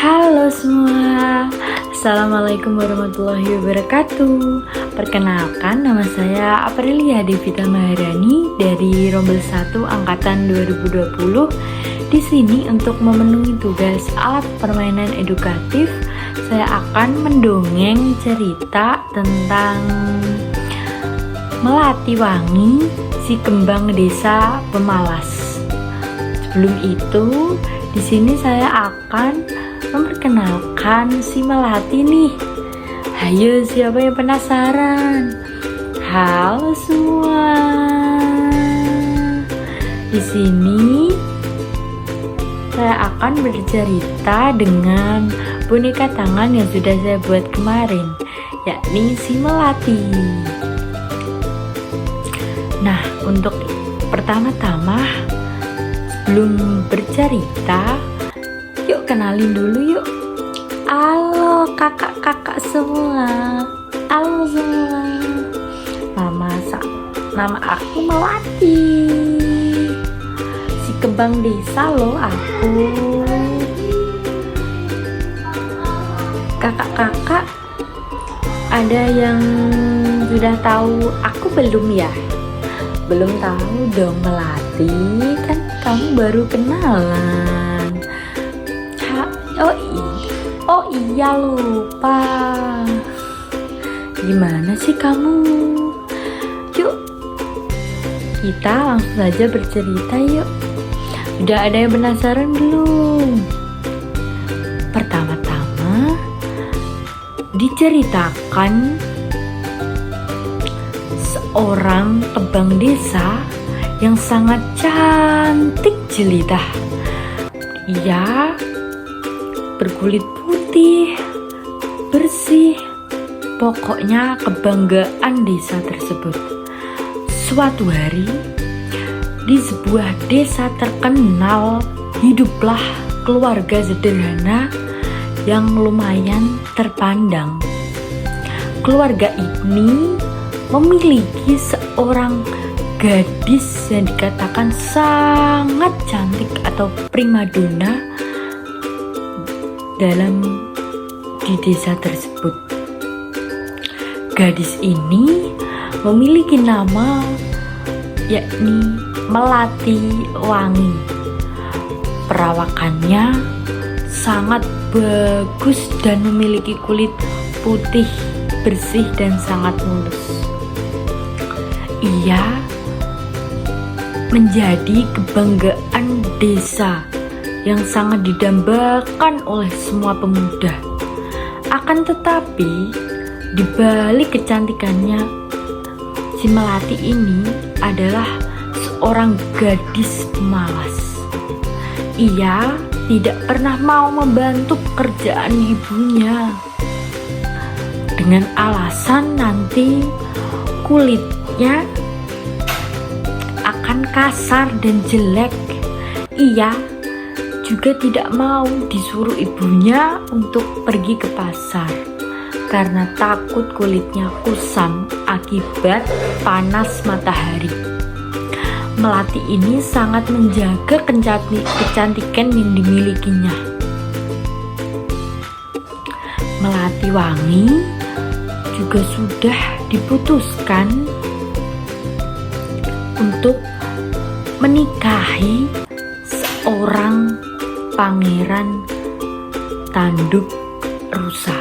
Halo semua, Assalamualaikum warahmatullahi wabarakatuh. Perkenalkan, nama saya Aprilia Devita Maharani dari Rombel 1 Angkatan 2020. Di sini untuk memenuhi tugas alat permainan edukatif, saya akan mendongeng cerita tentang Melati Wangi, si kembang desa pemalas. Sebelum itu, di sini saya akan memperkenalkan si Melati nih. Hayo, siapa yang penasaran? Halo semua. Di sini saya akan bercerita dengan boneka tangan yang sudah saya buat kemarin, yakni si Melati. Nah, untuk pertama-tama sebelum bercerita, yuk kenalin dulu yuk. Halo kakak-kakak semua. Halo semua. Nama aku Melati. Si kembang desa loh aku. Kakak-kakak ada yang sudah tahu aku belum ya? Belum tahu dong Melati, kan kamu baru kenalan. Oh iya lupa. Gimana sih kamu? Yuk kita langsung saja bercerita yuk. Udah ada yang penasaran belum? Pertama-tama diceritakan seorang kembang desa yang sangat cantik jelita. Ia berkulit putih, bersih, pokoknya kebanggaan desa tersebut. Suatu hari, di sebuah desa terkenal, hiduplah keluarga sederhana yang lumayan terpandang. Keluarga ini memiliki seorang gadis yang dikatakan sangat cantik atau primadona di desa tersebut. Gadis ini memiliki nama yakni Melati Wangi. Perawakannya sangat bagus dan memiliki kulit putih, bersih dan sangat mulus. Ia menjadi kebanggaan desa yang sangat didambakan oleh semua pemuda. Akan tetapi, di balik kecantikannya, si Melati ini adalah seorang gadis pemalas. Ia tidak pernah mau membantu pekerjaan ibunya dengan alasan nanti kulitnya akan kasar dan jelek. Ia juga tidak mau disuruh ibunya untuk pergi ke pasar karena takut kulitnya kusam akibat panas matahari. Melati ini sangat menjaga kecantikan yang dimilikinya. Melati Wangi juga sudah diputuskan untuk menikahi seorang pangeran tanduk rusa.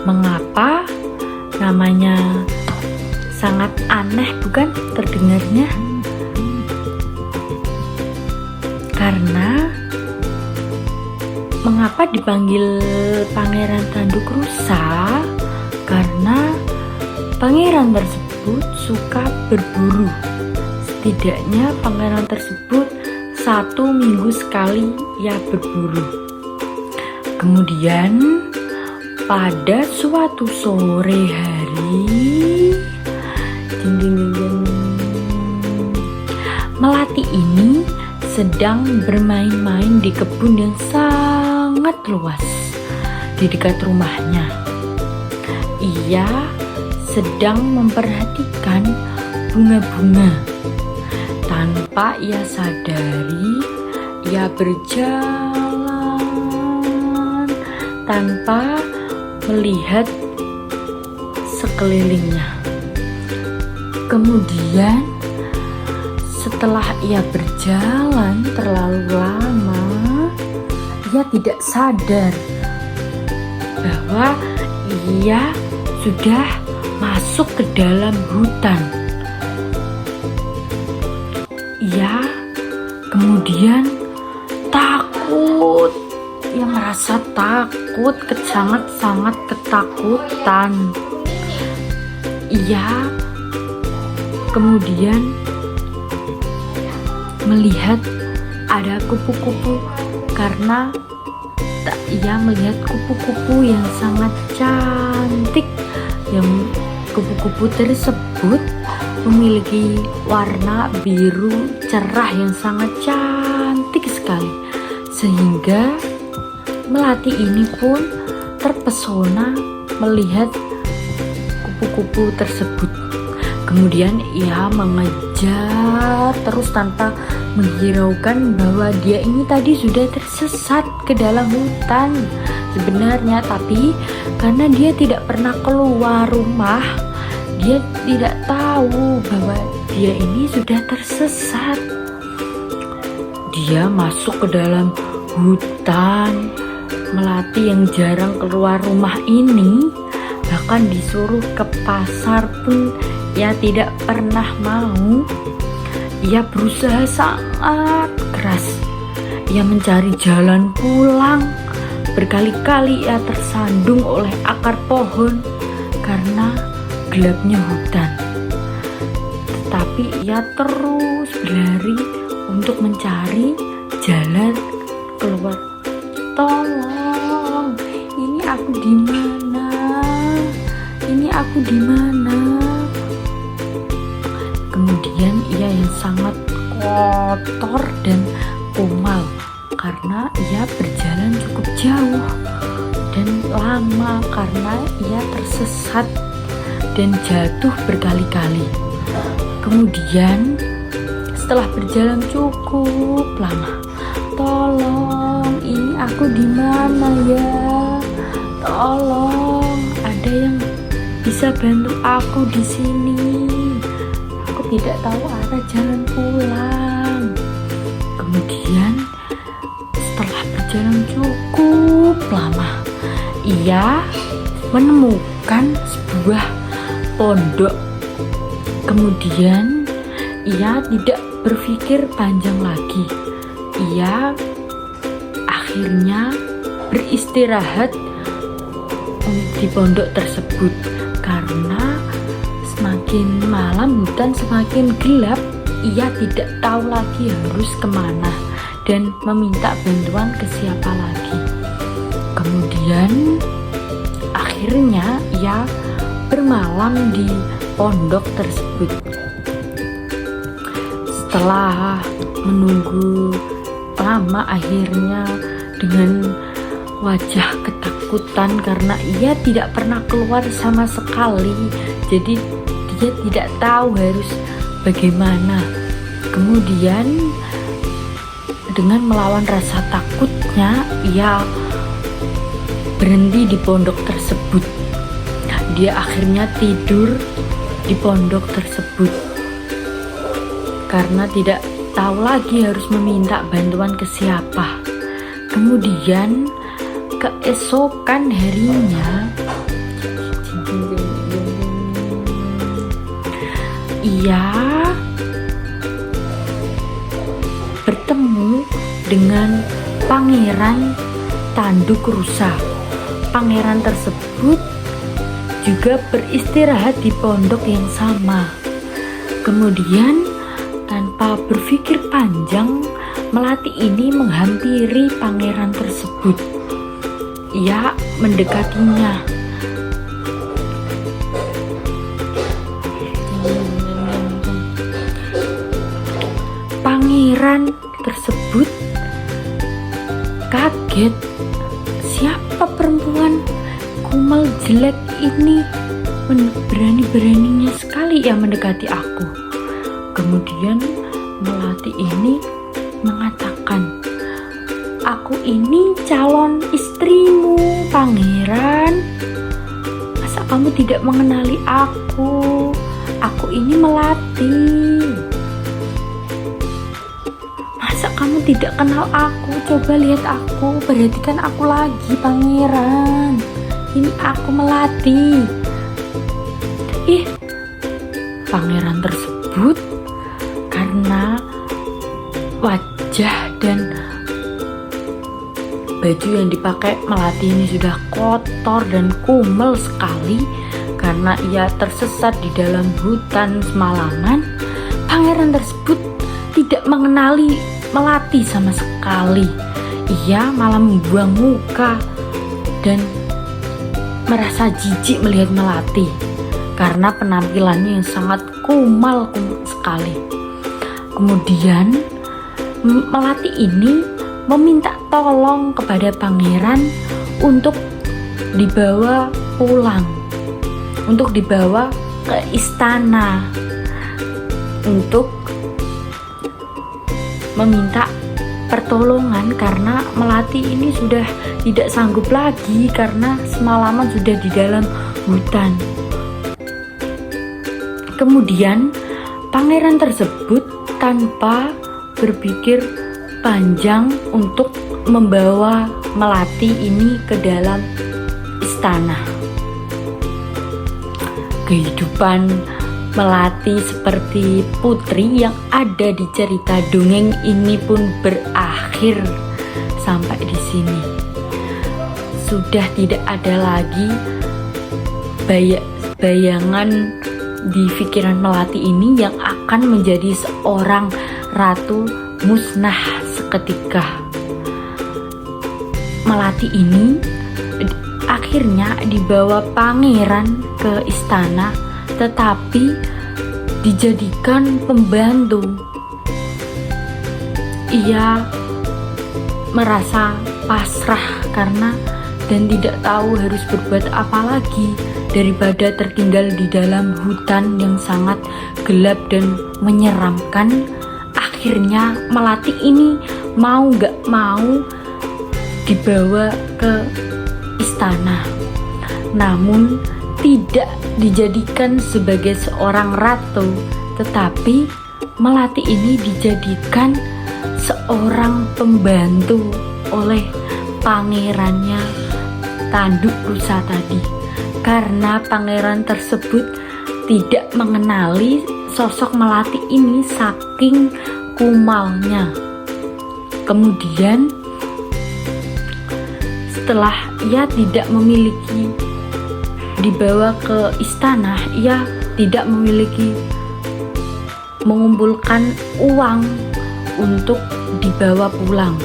Mengapa namanya sangat aneh bukan terdengarnya? Karena mengapa dipanggil pangeran tanduk rusa? Karena pangeran tersebut suka berburu. Setidaknya pangeran tersebut 1 minggu sekali ia berburu. Kemudian pada suatu sore hari, Melati ini sedang bermain-main di kebun yang sangat luas di dekat rumahnya. Ia sedang memperhatikan bunga-bunga. Tanpa ia sadari, ia berjalan tanpa melihat sekelilingnya. Kemudian setelah ia berjalan terlalu lama, ia tidak sadar bahwa ia sudah masuk ke dalam hutan. Ia kemudian takut, ia merasa takut, sangat ketakutan. Ia kemudian melihat ada kupu-kupu karena ia melihat kupu-kupu yang sangat cantik. Yang kupu-kupu tersebut memiliki warna biru cerah yang sangat cantik sekali, sehingga melati ini pun terpesona melihat kupu-kupu tersebut. Kemudian ia mengejar terus tanpa menghiraukan bahwa dia ini tadi sudah tersesat ke dalam hutan sebenarnya, tapi karena dia tidak pernah keluar rumah, dia tidak tahu bahwa dia ini sudah tersesat. Dia masuk ke dalam hutan. Melati yang jarang keluar rumah ini bahkan disuruh ke pasar pun ia tidak pernah mau. Ia berusaha sangat keras. Ia mencari jalan pulang. Berkali-kali ia tersandung oleh akar pohon karena gelapnya hutan. Tetapi ia terus berlari untuk mencari jalan keluar. Tolong, ini aku di mana? Ini aku di mana? Kemudian ia yang sangat kotor dan kumal karena ia berjalan cukup jauh dan lama karena ia tersesat dan jatuh berkali-kali. Kemudian setelah berjalan cukup lama, tolong, ini aku di mana ya? Tolong, ada yang bisa bantu aku di sini? Aku tidak tahu arah jalan pulang. Kemudian setelah berjalan cukup lama, ia menemukan sebuah pondok. Kemudian ia tidak berpikir panjang lagi. Ia akhirnya beristirahat di pondok tersebut karena semakin malam hutan semakin gelap. Ia tidak tahu lagi harus kemana dan meminta bantuan ke siapa lagi. Kemudian akhirnya ia bermalam di pondok tersebut. Setelah menunggu lama, akhirnya dengan wajah ketakutan karena ia tidak pernah keluar sama sekali, jadi dia tidak tahu harus bagaimana. Kemudian dengan melawan rasa takutnya, ia berhenti di pondok tersebut. Dia akhirnya tidur di pondok tersebut karena tidak tahu lagi harus meminta bantuan ke siapa. Kemudian keesokan harinya, ia bertemu dengan Pangeran Tanduk Rusa. Pangeran tersebut juga beristirahat di pondok yang sama. Kemudian tanpa berpikir panjang, melati ini menghampiri pangeran tersebut. Ia mendekatinya. Pangeran tersebut kaget. Siapa perempuan kumal jelek ini? Berani-beraninya sekali ia mendekati aku. Kemudian melati ini mengatakan, aku ini calon istrimu, Pangeran, masa kamu tidak mengenali aku? Aku ini Melati. Masa kamu tidak kenal aku? Coba lihat aku, perhatikan aku lagi, Pangeran. Ini aku Melati. Ih, pangeran tersebut karena wajah dan baju yang dipakai Melati ini sudah kotor dan kumel sekali karena ia tersesat di dalam hutan semalaman. Pangeran tersebut tidak mengenali Melati sama sekali. Ia malah membuang muka dan merasa jijik melihat Melati karena penampilannya yang sangat kumal sekali. Kemudian Melati ini meminta tolong kepada pangeran untuk dibawa pulang, untuk dibawa ke istana, untuk meminta pertolongan karena Melati ini sudah tidak sanggup lagi karena semalaman sudah di dalam hutan. Kemudian pangeran tersebut tanpa berpikir panjang untuk membawa Melati ini ke dalam istana. Kehidupan Melati seperti putri yang ada di cerita dongeng ini pun berakhir sampai di sini. Sudah tidak ada lagi bayangan di pikiran Melati ini yang akan menjadi seorang ratu musnah seketika. Melati ini akhirnya dibawa pangeran ke istana, tetapi dijadikan pembantu. Ia merasa pasrah karena dan tidak tahu harus berbuat apa lagi daripada tertinggal di dalam hutan yang sangat gelap dan menyeramkan. Akhirnya Melati ini mau gak mau dibawa ke istana, namun tidak dijadikan sebagai seorang ratu, tetapi Melati ini dijadikan seorang pembantu oleh pangerannya tanduk rusa tadi, karena pangeran tersebut tidak mengenali sosok Melati ini saking kumalnya. Kemudian setelah ia tidak memiliki dibawa ke istana, ia tidak memiliki mengumpulkan uang untuk dibawa pulang.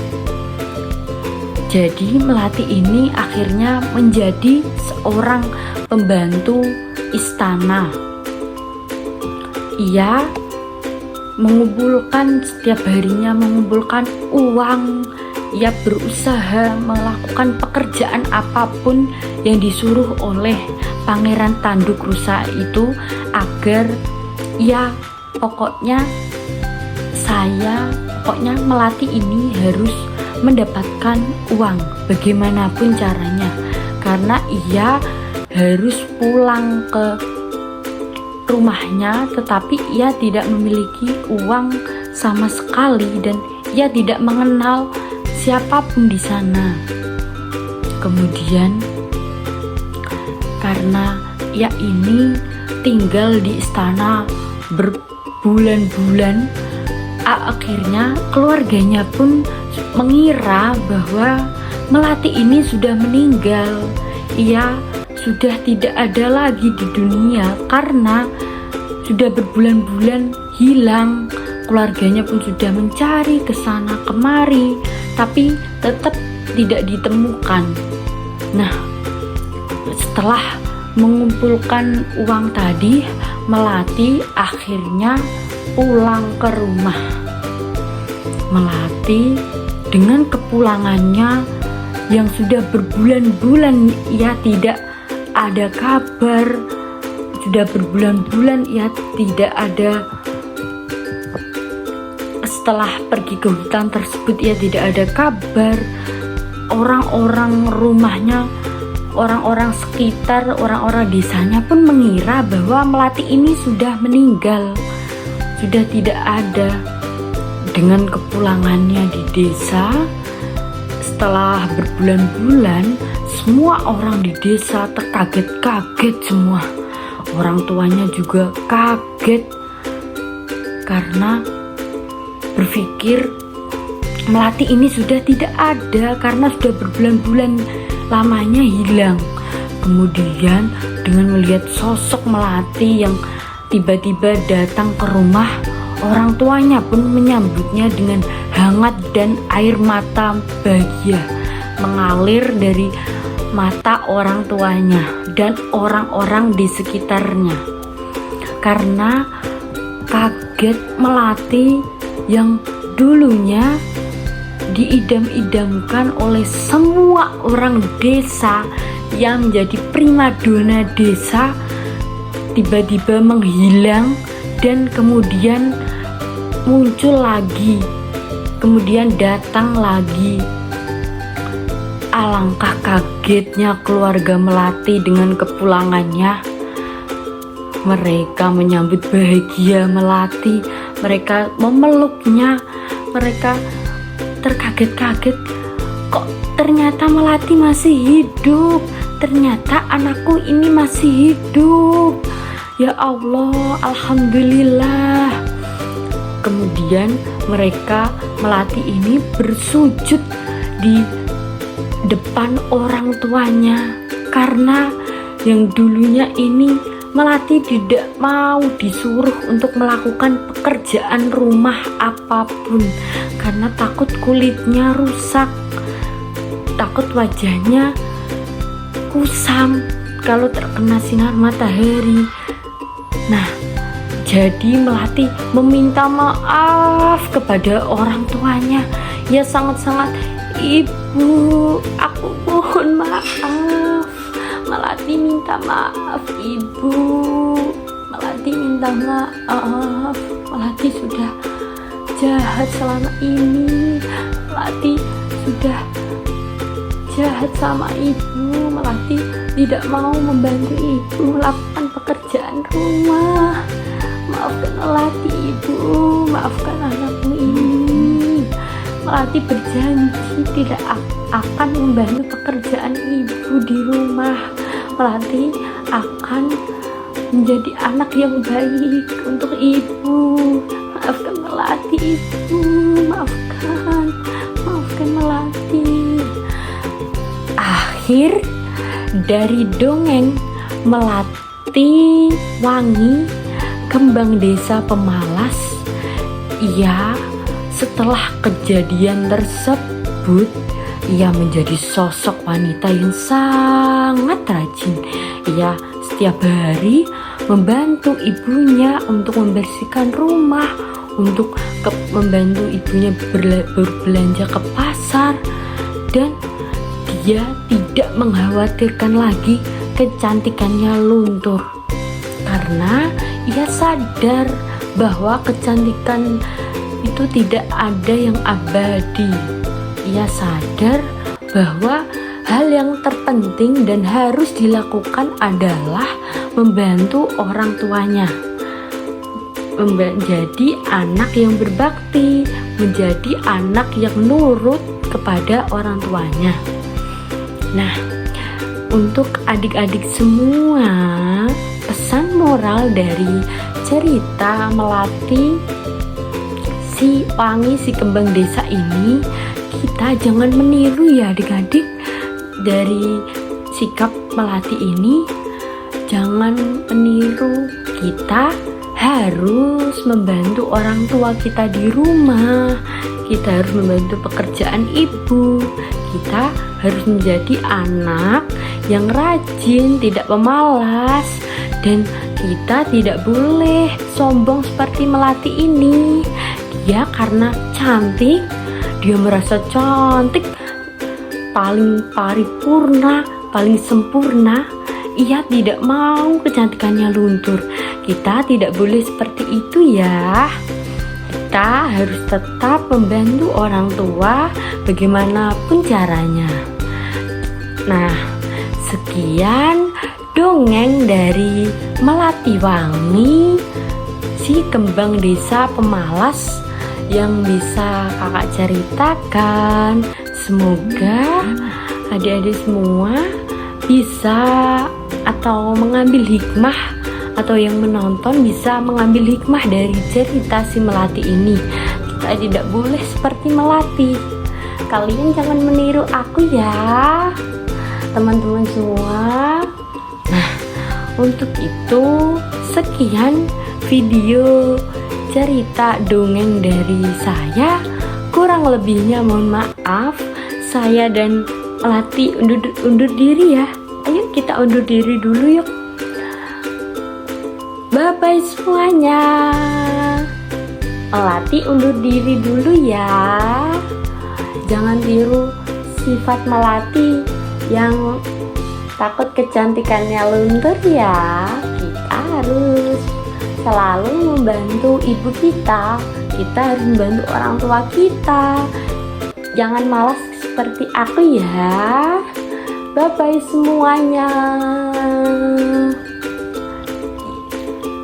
Jadi Melati ini akhirnya menjadi seorang pembantu istana. Ia mengumpulkan setiap harinya mengumpulkan uang. Ia berusaha melakukan pekerjaan apapun yang disuruh oleh pangeran tanduk rusa itu agar ia pokoknya Melati ini harus mendapatkan uang bagaimanapun caranya, karena ia harus pulang ke rumahnya, tetapi ia tidak memiliki uang sama sekali dan ia tidak mengenal siapapun di sana. Kemudian karena ia ini tinggal di istana berbulan-bulan, akhirnya keluarganya pun mengira bahwa Melati ini sudah meninggal. Ia sudah tidak ada lagi di dunia karena sudah berbulan-bulan hilang. Keluarganya pun sudah mencari ke sana kemari, tapi tetap tidak ditemukan. Nah, setelah mengumpulkan uang tadi, Melati akhirnya pulang ke rumah. Melati dengan kepulangannya yang sudah berbulan-bulan ia tidak ada kabar, sudah berbulan-bulan ia tidak ada, setelah pergi ke hutan tersebut ia tidak ada kabar. Orang-orang rumahnya orang-orang sekitar, orang-orang desanya pun mengira bahwa Melati ini sudah meninggal, sudah tidak ada. Dengan kepulangannya di desa, setelah berbulan-bulan, semua orang di desa terkaget-kaget semua. Orang tuanya juga kaget karena berpikir Melati ini sudah tidak ada karena sudah berbulan-bulan lamanya hilang. Kemudian dengan melihat sosok Melati yang tiba-tiba datang ke rumah, orang tuanya pun menyambutnya dengan hangat dan air mata bahagia mengalir dari mata orang tuanya dan orang-orang di sekitarnya. Karena kaget Melati yang dulunya diidam-idamkan oleh semua orang desa yang menjadi primadona desa, tiba-tiba menghilang dan kemudian muncul lagi, kemudian datang lagi. Alangkah kagetnya keluarga Melati dengan kepulangannya. Mereka menyambut bahagia Melati, mereka memeluknya, mereka terkaget-kaget, kok ternyata Melati masih hidup, ternyata anakku ini masih hidup. Ya Allah, alhamdulillah. Kemudian Melati ini bersujud di depan orang tuanya karena yang dulunya ini Melati tidak mau disuruh untuk melakukan pekerjaan rumah apapun karena takut kulitnya rusak, takut wajahnya kusam kalau terkena sinar matahari. Nah, jadi Melati meminta maaf kepada orang tuanya. Ya sangat-sangat, Ibu, aku mohon maaf. Melati minta maaf, Ibu. Melati minta maaf. Melati sudah jahat selama ini. Melati sudah jahat sama Ibu. Melati tidak mau membantu Ibu melakukan pekerjaan rumah. Maafkan Melati, Ibu. Maafkan anakmu ini. Melati berjanji tidak akan membantu pekerjaan Ibu di rumah. Melati akan menjadi anak yang baik untuk Ibu. Maafkan Melati, Ibu. Maafkan Melati. Akhir dari dongeng Melati Wangi, kembang desa pemalas. Ia setelah kejadian tersebut, ia menjadi sosok wanita yang sangat rajin. Ia setiap hari membantu ibunya untuk membersihkan rumah, untuk membantu ibunya berbelanja ke pasar, dan dia tidak mengkhawatirkan lagi kecantikannya luntur karena ia sadar bahwa kecantikan itu tidak ada yang abadi. Ia sadar bahwa hal yang terpenting dan harus dilakukan adalah membantu orang tuanya, menjadi anak yang berbakti, menjadi anak yang nurut kepada orang tuanya. Nah, untuk adik-adik semua, pesan moral dari cerita Melati si Wangi, si kembang desa ini, kita jangan meniru ya adik-adik. Dari sikap Melati ini jangan meniru. Kita harus membantu orang tua kita di rumah, kita harus membantu pekerjaan ibu, kita harus menjadi anak yang rajin, tidak pemalas, dan kita tidak boleh sombong seperti Melati ini. Dia karena cantik, dia merasa cantik, paling paripurna, paling sempurna. Ia tidak mau kecantikannya luntur. Kita tidak boleh seperti itu ya. Kita harus tetap membantu orang tua bagaimanapun caranya. Nah, sekian sekian dongeng dari Melati Wangi, si kembang desa pemalas yang bisa kakak ceritakan. Semoga adik-adik semua bisa atau mengambil hikmah, atau yang menonton bisa mengambil hikmah dari cerita si Melati ini. Kita tidak boleh seperti Melati. Kalian jangan meniru aku ya, teman-teman semua. Nah, untuk itu sekian video cerita dongeng dari saya. Kurang lebihnya mohon maaf. Saya dan Melati undur diri ya. Ayo kita undur diri dulu yuk. Bye bye semuanya. Melati undur diri dulu ya. Jangan tiru sifat Melati yang takut kecantikannya luntur ya. Kita harus selalu membantu ibu kita. Kita harus membantu orang tua kita. Jangan malas seperti aku ya. Bye bye semuanya.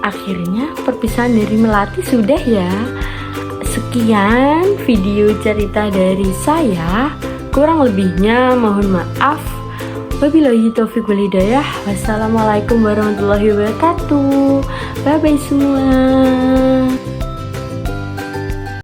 Akhirnya perpisahan dari Melati sudah ya. Sekian video cerita dari saya. Kurang lebihnya mohon maaf. Wabillahi taufiq wal hidayah. Wassalamualaikum warahmatullahi wabarakatuh. Bye bye semua.